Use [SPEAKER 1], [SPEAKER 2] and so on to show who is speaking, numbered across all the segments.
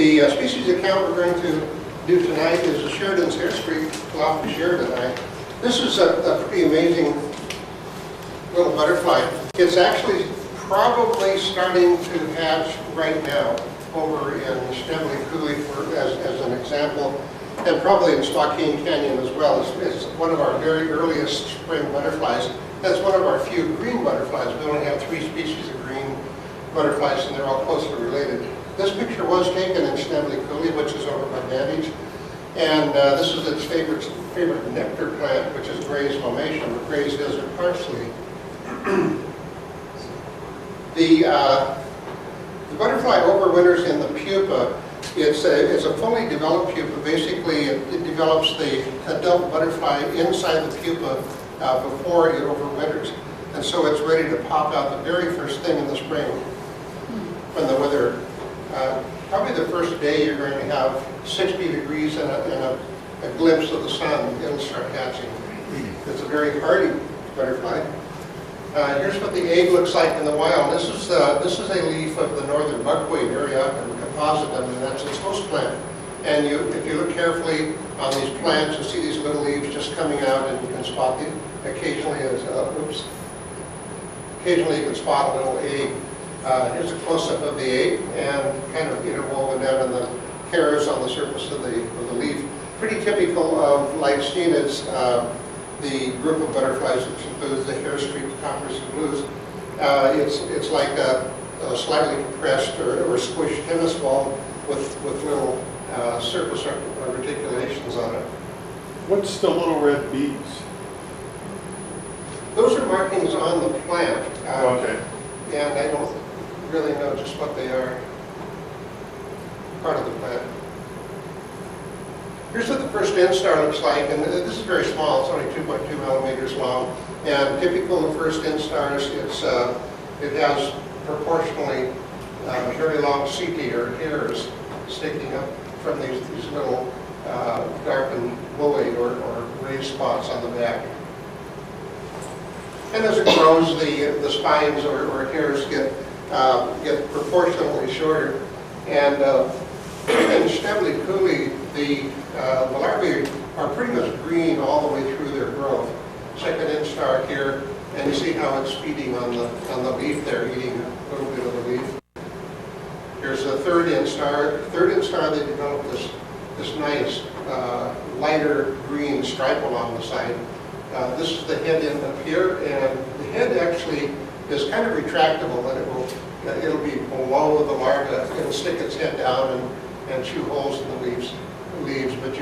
[SPEAKER 1] The species account we're going to do tonight is a Sheridan's Hairstreak, Lofty Sheridan. This is a pretty amazing little butterfly. It's actually probably starting to hatch right now over in Nunnalle Coulee as an example, and probably in Joaquin Canyon as well. It's one of our very earliest spring butterflies. That's one of our few green butterflies. We only have 3 species of green butterflies, and they're all closely related. This picture was taken in Nunnalle Coulee, which is over by Vantage, and this is its favorite nectar plant, which is Gray's Lomatium, or Gray's Desert Parsley. The butterfly overwinters in the pupa. It's a fully developed pupa. Basically, it develops the adult butterfly inside the pupa before it overwinters. And so it's ready to pop out the very first thing in the spring when the weather, probably the first day you're going to have 60 degrees and a glimpse of the sun, it'll start hatching. It's a very hardy butterfly. Here's what the egg looks like in the wild. This is a leaf of the northern buckwheat area and compositum, and that's its host plant. And if you look carefully on these plants, you'll see these little leaves just coming out, and you can spot them. Occasionally you can spot a little egg. Here's a close-up of the egg, and kind of interwoven down in the hairs on the surface of the leaf. Pretty typical of Lycenids. The group of butterflies, which includes the hairstreak, coppers, and blues. It's like a slightly compressed or squished tennis ball with little surface articulations on it.
[SPEAKER 2] What's the little red beads?
[SPEAKER 1] Those are markings on the plant.
[SPEAKER 2] Okay.
[SPEAKER 1] And I don't really know just what they are. Part of the plant. Here's what the first instar looks like, and this is very small. It's only 2.2 millimeters long. And typical of first instars, it has proportionally very long setae or hairs sticking up from these little darkened buoy or raised spots on the back. And as it grows, the spines or hairs get proportionally shorter. And in Nunnalle Coulee, the larvae are pretty much green all the way through their growth. Second instar here, and you see how it's feeding on the leaf there, eating a little bit of the leaf. Here's a third instar. Third instar, they develop this nice lighter green stripe along the side. This is the head end up here, and the head actually is kind of retractable, and it'll be below the larva. It'll stick its head down and chew holes in the leaves, but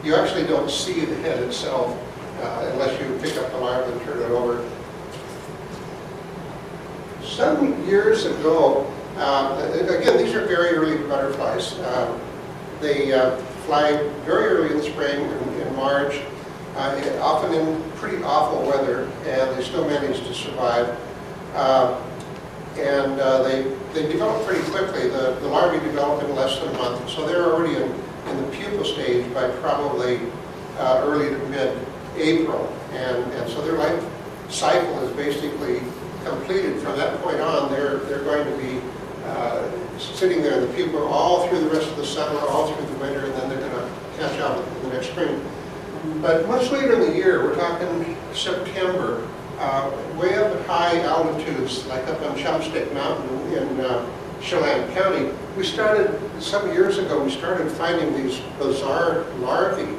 [SPEAKER 1] you actually don't see the head itself unless you pick up the larva and turn it over. Some years ago, again, these are very early butterflies. They fly very early in the spring, in March, often in pretty awful weather, and they still manage to survive. And they develop pretty quickly. The larvae develop in less than a month, so they're already in the pupa stage by probably early to mid-April. And so their life cycle is basically completed. From that point on, they're going to be sitting there in the pupa all through the rest of the summer, all through the winter, and then they're going to catch up in the next spring. But much later in the year, we're talking September, way up at high altitudes, like up on Chopstick Mountain in Chelan County, some years ago, we started finding these bizarre larvae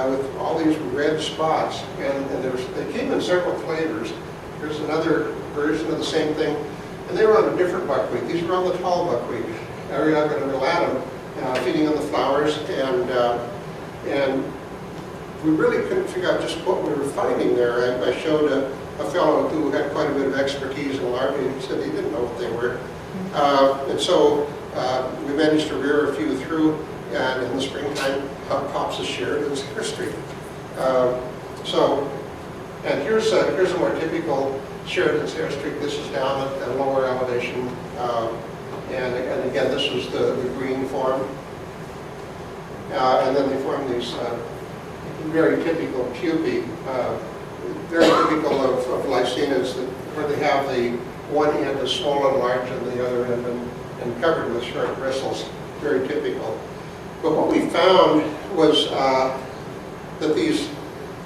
[SPEAKER 1] with all these red spots, and they came in several flavors. Here's another version of the same thing, and they were on a different buckwheat. These were on the tall buckwheat, Ariaga relatum, feeding on the flowers, and we really couldn't figure out just what we were finding there. I showed a fellow who had quite a bit of expertise in larvae, and he said he didn't know what they were. And so we managed to rear a few through, and in the springtime, up pops a Sheridan's Hairstreak. And here's a more typical Sheridan's Hairstreak. This is down at a lower elevation, and again, this was the green form. And then they form these very typical pupae, very typical of Lycenids, where they have the one end is swollen large and the other end and covered with short bristles. very typical. But what we found was that these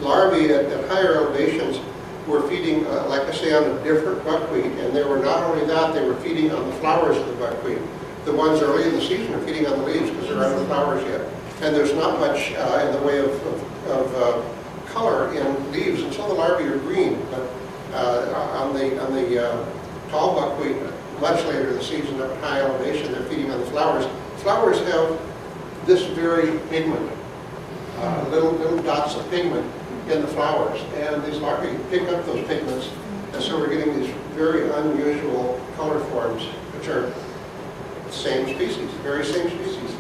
[SPEAKER 1] larvae at higher elevations were feeding, like I say, on a different buckwheat, and they were not only that, they were feeding on the flowers of the buckwheat. The ones early in the season are feeding on the leaves because they're on the flowers yet. And there's not much in the way of color in leaves, and so the larvae are green. But on the tall buckwheat, much later in the season, up at high elevation, they're feeding on the flowers. Flowers have this very pigment, little dots of pigment in the flowers, and these larvae pick up those pigments, and so we're getting these very unusual color forms, which are the same species, very same species.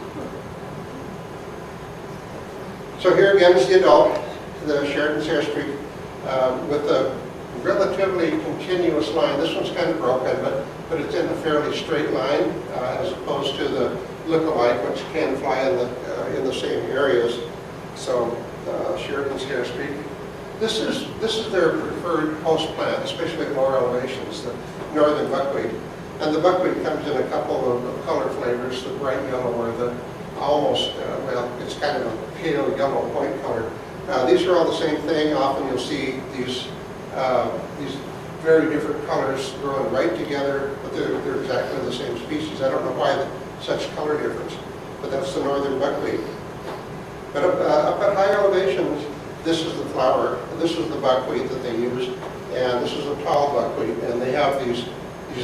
[SPEAKER 1] So here again is the adult, the Sheridan Hairstreak, with a relatively continuous line. This one's kind of broken, but it's in a fairly straight line, as opposed to the look-alike, which can fly in the same areas. So Sheridan's Hairstreak. This is their preferred host plant, especially at lower elevations, the northern buckwheat. And the buckwheat comes in a couple of color flavors, the bright yellow or the almost, well, it's kind of a pale yellow point color. These are all the same thing. Often you'll see these very different colors growing right together, but they're exactly the same species. I don't know why such color difference, but that's the northern buckwheat. But up at high elevations, this is the flower, this is the buckwheat that they use, and this is a tall buckwheat, and they have these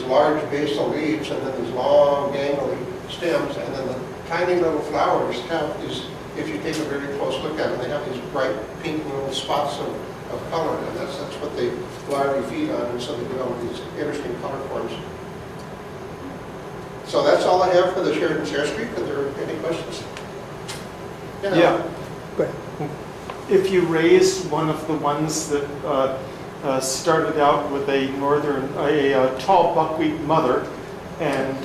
[SPEAKER 1] large basal leaves, and then these long gangly stems, and then the tiny little flowers have these, if you take a very close look at them, they have these bright pink little spots of color, and that's what the larvae feed on, and so they develop these interesting color forms. So that's all I have for the Sheridan Hairstreak. Are there any questions?
[SPEAKER 3] Yeah.
[SPEAKER 4] Go ahead.
[SPEAKER 3] If you raised one of the ones that started out with a tall buckwheat mother and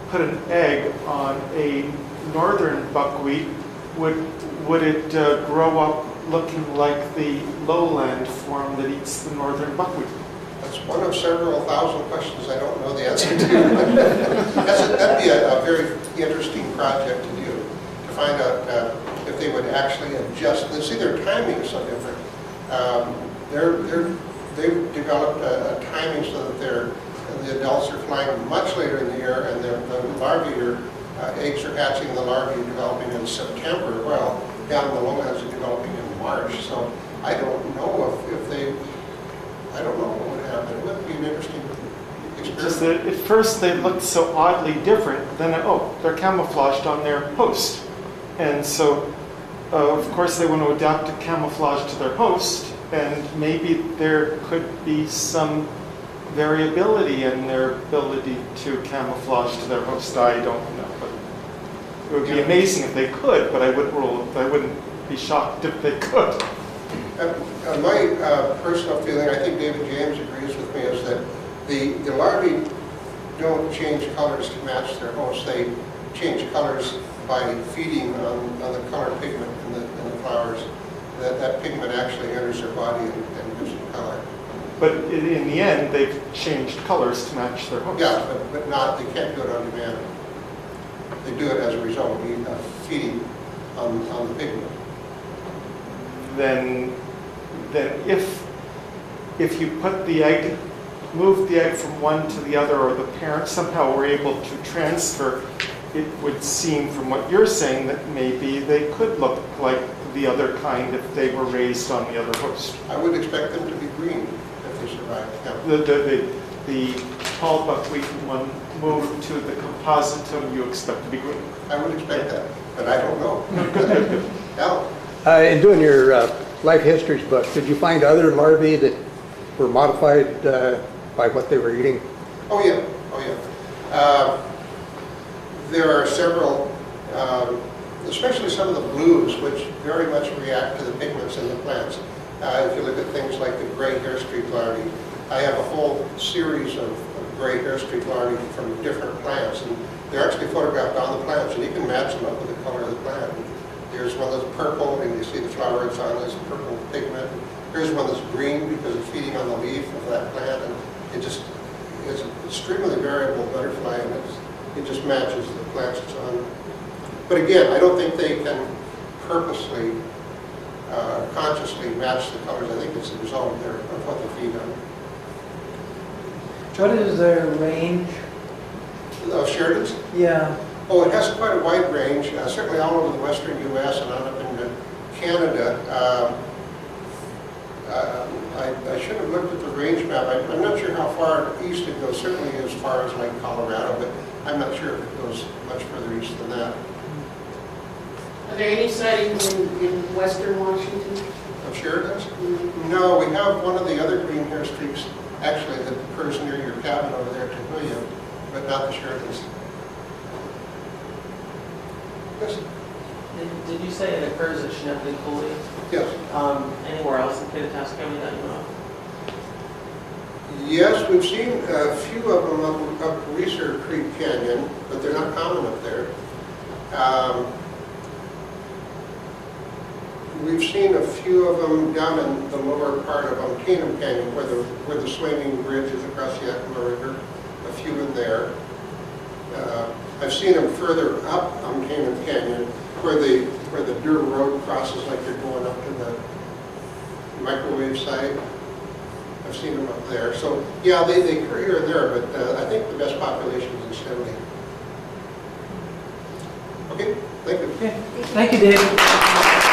[SPEAKER 3] put an egg on a northern buckwheat, would it grow up looking like the lowland form that eats the northern buckwheat?
[SPEAKER 1] That's one of several thousand questions I don't know the answer to. That'd be a very interesting project to do, to find out if they would actually adjust. See, their timing is so different. They've developed a timing so that the adults are flying much later in the year, and the larvae eggs are hatching, the larvae are developing in September. Well, down in the lowlands are developing in March. So I don't know I don't know what would happen. It would be an interesting experience.
[SPEAKER 3] Just that at first they looked so oddly different, then they're camouflaged on their host. And so, of course, they want to adapt to camouflage to their host, and maybe there could be some variability in their ability to camouflage to their host. I don't know. But it would be amazing if they could, but I wouldn't be shocked if they could.
[SPEAKER 1] My personal feeling, I think David James agrees with me, is that the larvae don't change colors to match their host. They change colors by feeding on the color pigment in the flowers. That pigment actually enters their body and gives them color.
[SPEAKER 3] But in the end, they've changed colors to match their host.
[SPEAKER 1] Yeah, but not, they can't do it on demand. They do it as a result of feeding on the pigment.
[SPEAKER 3] Then if you put the egg, move the egg from one to the other, or the parent somehow were able to transfer, it would seem from what you're saying that maybe they could look like the other kind if they were raised on the other host.
[SPEAKER 1] I would expect them to be green if they survive. Yeah.
[SPEAKER 3] The tall buckwheat one moved to the compositum, you expect to be green.
[SPEAKER 1] I would expect that, but I don't know. Al?
[SPEAKER 4] In doing your life histories book, did you find other larvae that were modified by what they were eating?
[SPEAKER 1] Oh yeah, oh yeah. There are several, especially some of the blues, which very much react to the pigments in the plants. If you look at things like the gray hairstreak larvae, I have a whole series of gray hairstreak larvae from different plants, and they're actually photographed on the plants, and you can match them up with the color of the plant. Here's one that's purple, and you see the flower it's on is purple pigment. Here's one that's green because it's feeding on the leaf of that plant, and it's an extremely variable butterfly, and it just matches the plants it's on. But again, I don't think they can purposely, consciously match the colors. I think it's the result of what they feed on.
[SPEAKER 5] What is their range?
[SPEAKER 1] Sheridan's?
[SPEAKER 5] Yeah.
[SPEAKER 1] Oh, it has quite a wide range, certainly all over the western U.S. and on up into Canada. I should have looked at the range map. I'm not sure how far east it goes, certainly as far as like Colorado, but I'm not sure if it goes much further east than that.
[SPEAKER 6] Are there any sightings in western Washington?
[SPEAKER 1] Of Sheridan's? No, we have one of the other green hairstreaks, actually, that occurs near your cabin over there to William, but not the Sheridan's. Yes?
[SPEAKER 7] Did you say it occurs at Schneppley Coulee?
[SPEAKER 1] Yes.
[SPEAKER 7] Anywhere else in Kittitas County that you know of?
[SPEAKER 1] Yes, we've seen a few of them up Reeser Creek Canyon, but they're not common up there. We've seen a few of them down in the lower part of Canaan Canyon, where the swinging bridge is across the Yakima River. A few in there. I've seen them further up Canaan Canyon, where the dirt road crosses, like you're going up to the microwave side. I've seen them up there. So yeah, they occur here and there, but I think the best population is in Stanley. Okay, thank you.
[SPEAKER 5] Okay. Thank you, David.